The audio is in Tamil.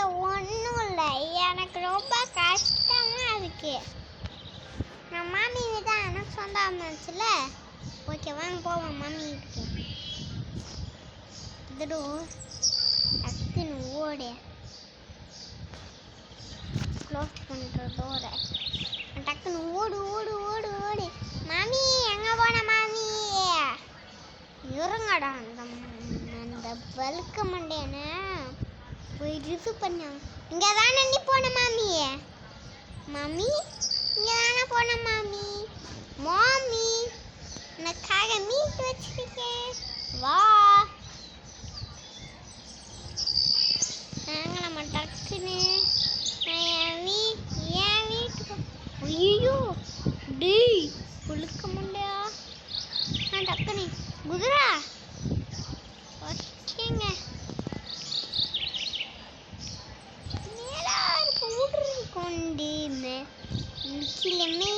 இதில் ஒன்றும் இல்லை, எனக்கு ரொம்ப கஷ்டமாக இருக்கு. நான் மாமி வீட்டை எனக்கு சொந்தமாச்சுல. ஓகே வாங்க போவோம் மாமி வீட்டுக்கு. இதுடும் டக்குன்னு ஓடு, க்ளோஸ் பண்ணுற டோரை. டக்குன்னு ஓடு ஓடு ஓடு ஓடு. மாமி எங்கே போன மாமி? இருங்கடா, அந்த வழுக்க மண்டேன்னு போய் ரிசீவ் பண்ணாங்க. இங்கே தானே நீ போன மாமி? மாமி இங்கே தானே போன மாமி? மாமி உனக்காக மீட் வச்சிருக்கேன், வா. நாங்கள் நம்ம டக்குன்னு என் வீட்டுக்கு. ஐயோ டேய் குளிக்க முடியா? நான் டக்குனு குதிரா ஓகேங்க. மேலாருக்கு ஊடுரு கொண்டு கிளம்பி